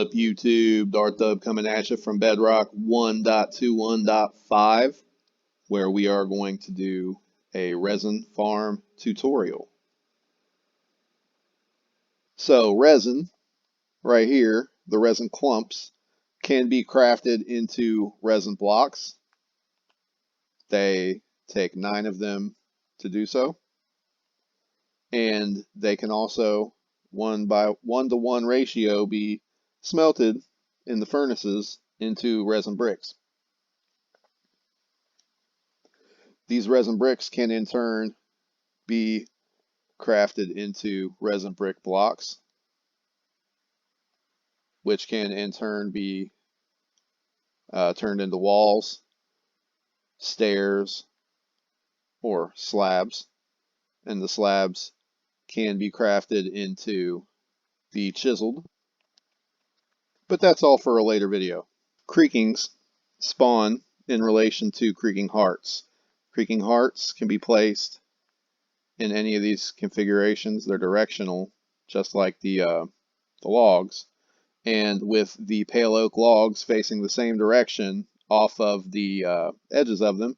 up, YouTube? Darthub coming at you from Bedrock 1.21.5, where we are going to do a resin farm tutorial. So resin, right here, the resin clumps, can be crafted into resin blocks. They take 9 of them to do so. And they can also, 1:1 ratio, be smelted in the furnaces into resin bricks. These resin bricks can in turn be crafted into resin brick blocks, which can in turn be turned into walls, stairs, or slabs. And the slabs can be crafted into the chiseled. But that's all for a later video. Creakings spawn in relation to creaking hearts. Creaking hearts can be placed in any of these configurations. They're directional, just like the logs. And with the pale oak logs facing the same direction off of the edges of them,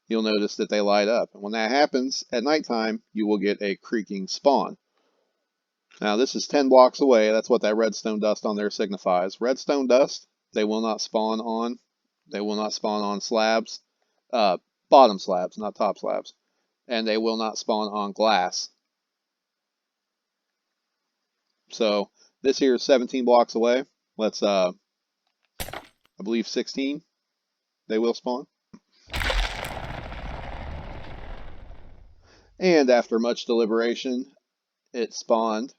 you'll notice that they light up. And when that happens at nighttime, you will get a creaking spawn. Now this is 10 blocks away. That's what that redstone dust on there signifies. Redstone dust, they will not spawn on. They will not spawn on slabs, bottom slabs, not top slabs. And they will not spawn on glass. So this here is 17 blocks away. Let's, I believe 16, they will spawn. And after much deliberation, it spawned.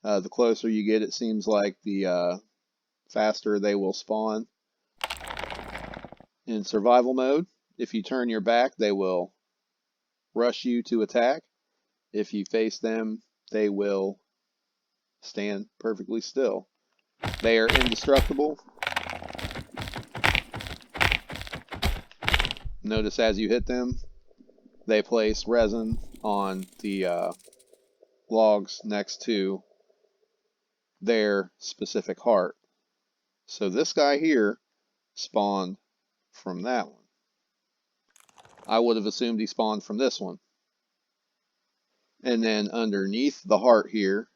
The closer you get, it seems like the faster they will spawn. In survival mode, if you turn your back, they will rush you to attack. If you face them, they will stand perfectly still. They are indestructible. Notice as you hit them, they place resin on the logs next to their specific heart. So this guy here spawned from that one. I would have assumed he spawned from this one. And then underneath the heart here,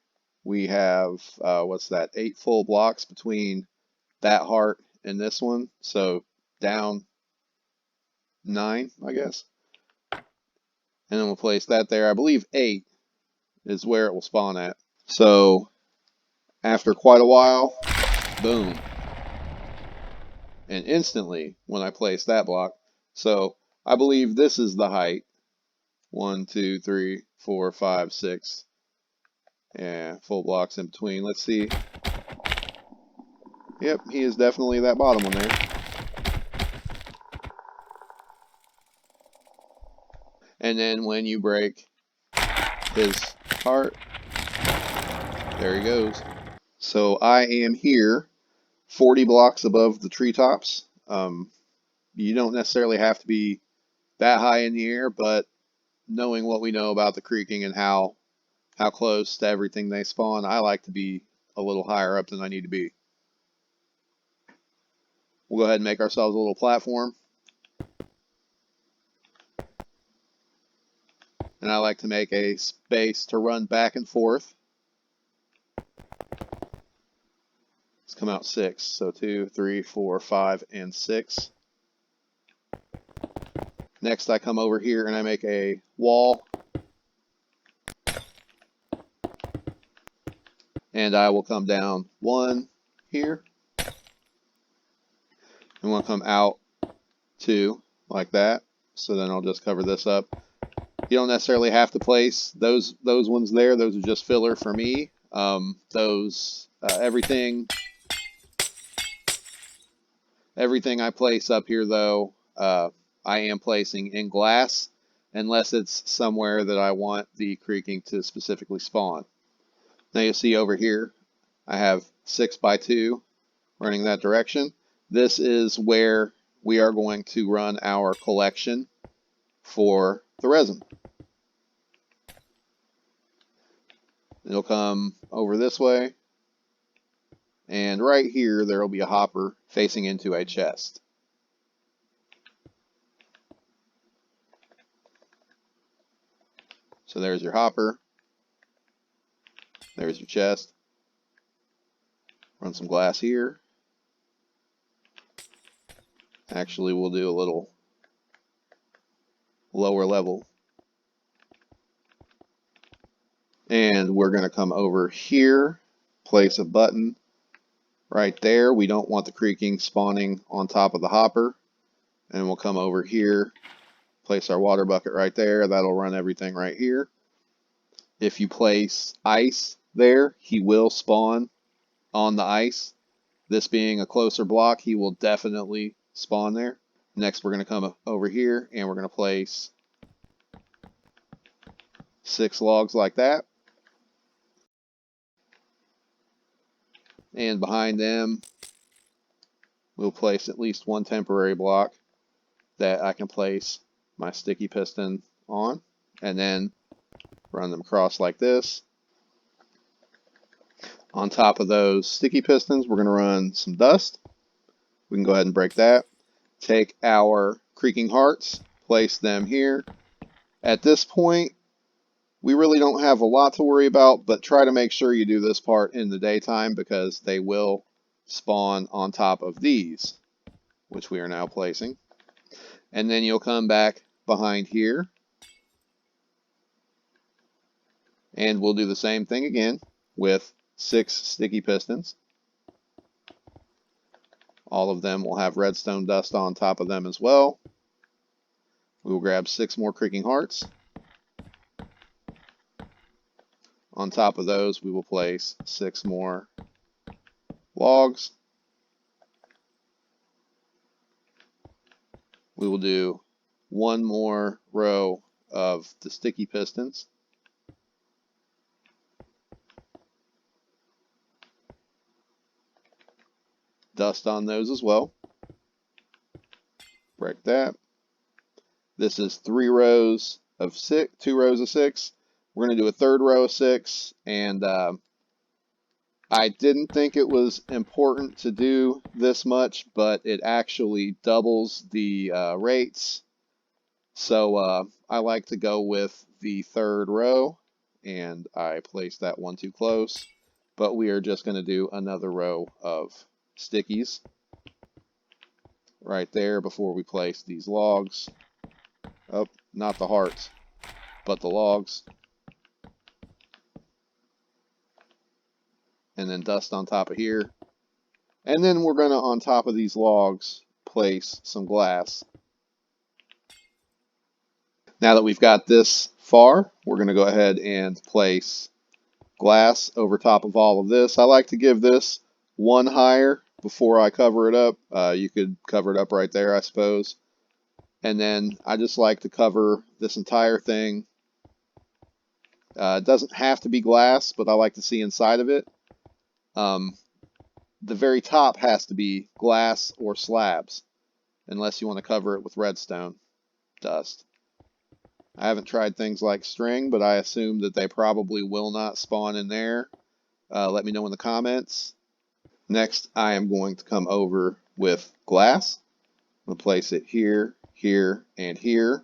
we have, what's that, 8 full blocks between that heart and this one. So down 9, I guess. And then we'll place that there. I believe 8 is where it will spawn at. So after quite a while, boom. And instantly when I place that block, so I believe this is the height. 1, 2, 3, 4, 5, 6. Yeah, full blocks in between. Let's see. Yep, he is definitely that bottom one there. And then when you break his heart, there he goes. So I am here 40 blocks above the treetops. You don't necessarily have to be that high in the air, but knowing what we know about the creaking and how close to everything they spawn, I like to be a little higher up than I need to be. We'll go ahead and make ourselves a little platform. And I like to make a space to run back and forth. Let's come out 6. So 2, 3, 4, 5, and 6. Next I come over here and I make a wall. And I will come down 1 here. And we'll come out 2 like that. So then I'll just cover this up. You don't necessarily have to place those ones there. Those are just filler for me. Everything I place up here though, I am placing in glass unless it's somewhere that I want the creaking to specifically spawn. Now you see over here, I have 6x2 running that direction. This is where we are going to run our collection for the resin. It'll come over this way, And right here, there will be a hopper facing into a chest. So there's your hopper. There's your chest. Run some glass here. Actually, we'll do a little lower level. And we're going to come over here, place a button right there. We don't want the creaking spawning on top of the hopper. And we'll come over here, place our water bucket right there. That'll run everything right here. If you place ice there, he will spawn on the ice. This being a closer block, he will definitely spawn there. Next, we're going to come over here and we're going to place 6 logs like that. And behind them, we'll place at least 1 temporary block that I can place my sticky piston on, and then run them across like this. On top of those sticky pistons, we're going to run some dust. We can go ahead and break that. Take our creaking hearts, place them here. At this point, we really don't have a lot to worry about, but try to make sure you do this part in the daytime because they will spawn on top of these, which we are now placing. And then you'll come back behind here and we'll do the same thing again with 6 sticky pistons. All of them will have redstone dust on top of them as well. We will grab 6 more creaking hearts. On top of those, we will place 6 more logs. We will do 1 more row of the sticky pistons. Dust on those as well. Break that. This is 3 rows of 6, 2 rows of 6. We're going to do a 3rd row of 6, and I didn't think it was important to do this much, but it actually doubles the rates. So I like to go with the 3rd row, and I placed that one too close. But we are just going to do another row of stickies right there before we place these logs. Oh, not the hearts, but the logs. And then dust on top of here. And then we're going to, on top of these logs, place some glass. Now that we've got this far, we're going to go ahead and place glass over top of all of this. I like to give this 1 higher before I cover it up. You could cover it up right there, I suppose. And then I just like to cover this entire thing. It doesn't have to be glass, but I like to see inside of it. The very top has to be glass or slabs, unless you want to cover it with redstone dust. I haven't tried things like string, but I assume that they probably will not spawn in there. Let me know in the comments. Next, I am going to come over with glass. I'm going to place it here, here, and here,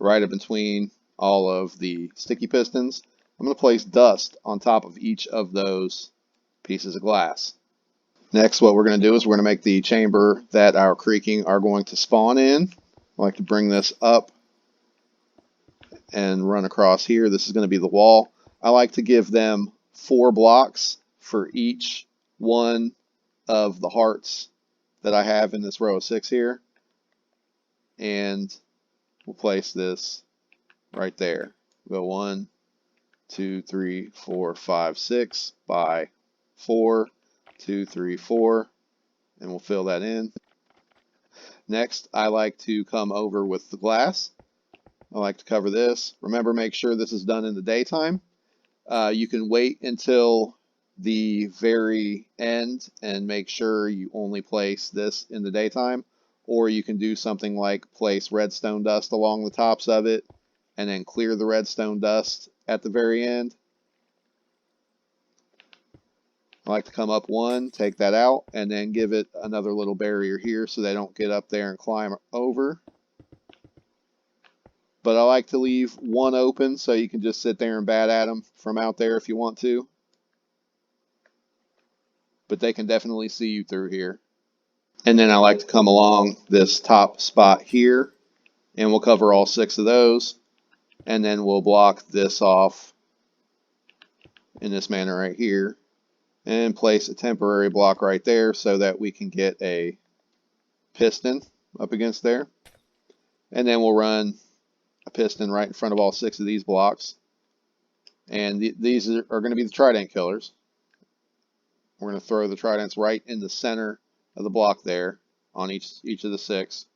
right in between all of the sticky pistons. I'm going to place dust on top of each of those pieces of glass. Next, what we're going to do is we're going to make the chamber that our creaking are going to spawn in. I like to bring this up and run across here. This is going to be the wall. I like to give them 4 blocks for each one of the hearts that I have in this row of 6 here. And we'll place this right there. We'll go 1, 2, 3, 4, 5, 6 by 4, 2, 3, 4, and we'll fill that in. Next, I like to come over with the glass. I like to cover this. Remember, make sure this is done in the daytime. You can wait until the very end and make sure you only place this in the daytime, or you can do something like place redstone dust along the tops of it and then clear the redstone dust at the very end. I like to come up one, take that out, and then give it another little barrier here so they don't get up there and climb over. But I like to leave one open so you can just sit there and bat at them from out there if you want to. But they can definitely see you through here. And then I like to come along this top spot here, and we'll cover all 6 of those. And then we'll block this off in this manner right here, and place a temporary block right there so that we can get a piston up against there. And then we'll run a piston right in front of all 6 of these blocks. And these are going to be the trident killers. We're going to throw the tridents right in the center of the block there on each of the 6.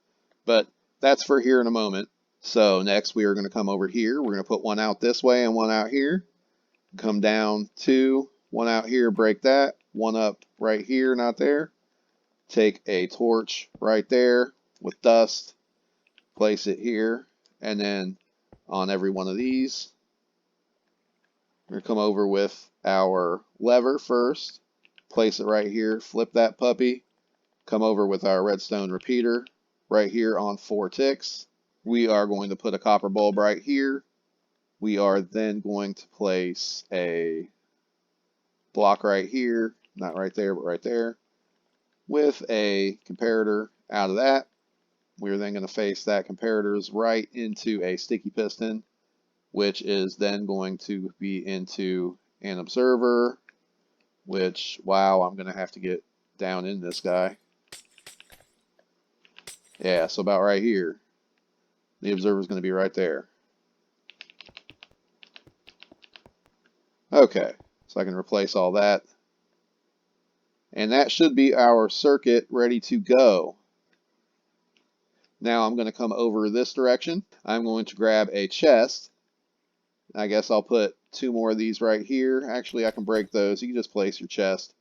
But that's for here in a moment. So next we are going to come over here. We're going to put one out this way and one out here. Come down 2, one out here, break that. One up right here, not there. Take a torch right there with dust. Place it here. And then on every one of these, we're going to come over with our lever first. Place it right here. Flip that puppy. Come over with our redstone repeater right here on 4 ticks. We are going to put a copper bulb right here. We are then going to place a block right here, not right there, but right there, with a comparator out of that. We're then going to face that comparators right into a sticky piston, which is then going to be into an observer, which, wow, I'm going to have to get down in this guy. Yeah, so about right here. The observer is going to be right there. Okay, so I can replace all that. And that should be our circuit ready to go. Now I'm going to come over this direction. I'm going to grab a chest. I guess I'll put 2 more of these right here. Actually, I can break those. You can just place your chest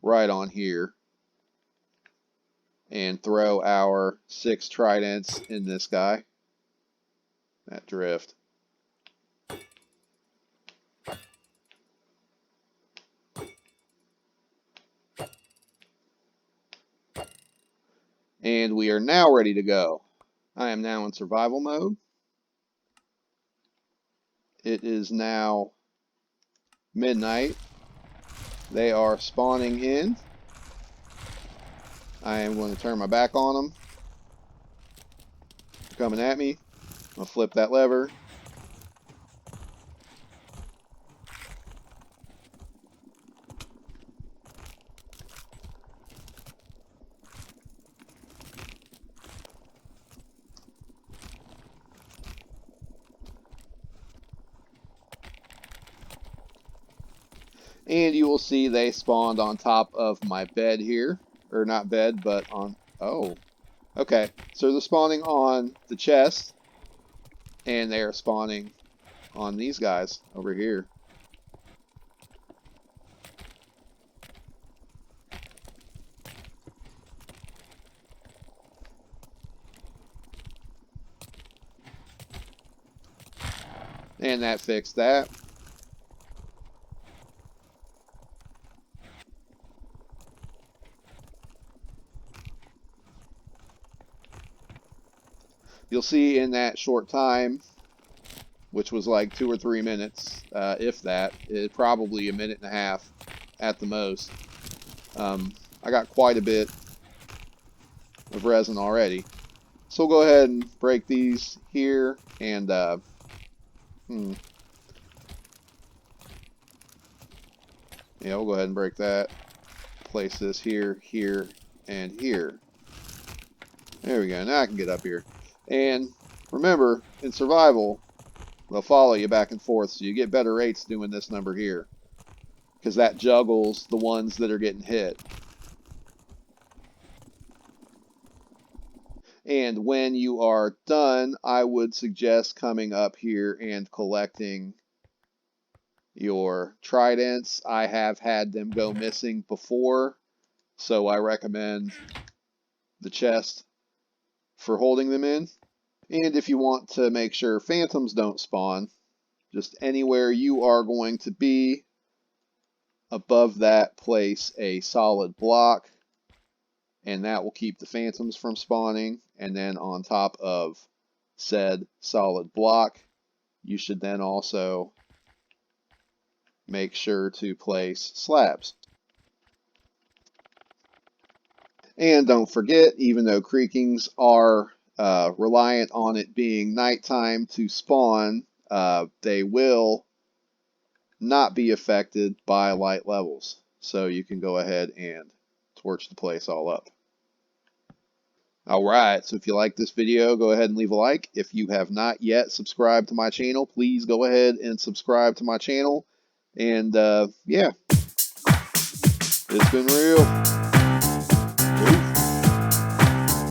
right on here and throw our 6 tridents in this guy. That drift. And we are now ready to go. I am now in survival mode. It is now midnight. They are spawning in. I am going to turn my back on them. They're coming at me. I'm going to flip that lever. And you will see they spawned on top of my bed here. Or not bed, but on... Oh. Okay. So they're spawning on the chest. And they are spawning on these guys over here. And that fixed that. You'll see in that short time, which was like 2 or 3 minutes, if that, probably a minute and a half at the most. I got quite a bit of resin already. So we'll go ahead and break these here and yeah, we'll go ahead and break that. Place this here, here, and here. There we go. Now I can get up here. And remember, in survival, they'll follow you back and forth, so you get better rates doing this number here, because that juggles the ones that are getting hit. And when you are done, I would suggest coming up here and collecting your tridents. I have had them go missing before, so I recommend the chest for holding them in. And if you want to make sure phantoms don't spawn, just anywhere you are going to be, Above that, place a solid block, and that will keep the phantoms from spawning. And then on top of said solid block, you should then also make sure to place slabs. And don't forget, even though creakings are reliant on it being nighttime to spawn, they will not be affected by light levels. So you can go ahead and torch the place all up. Alright, so if you like this video, go ahead and leave a like. If you have not yet subscribed to my channel, please go ahead and subscribe to my channel. And yeah, it's been real.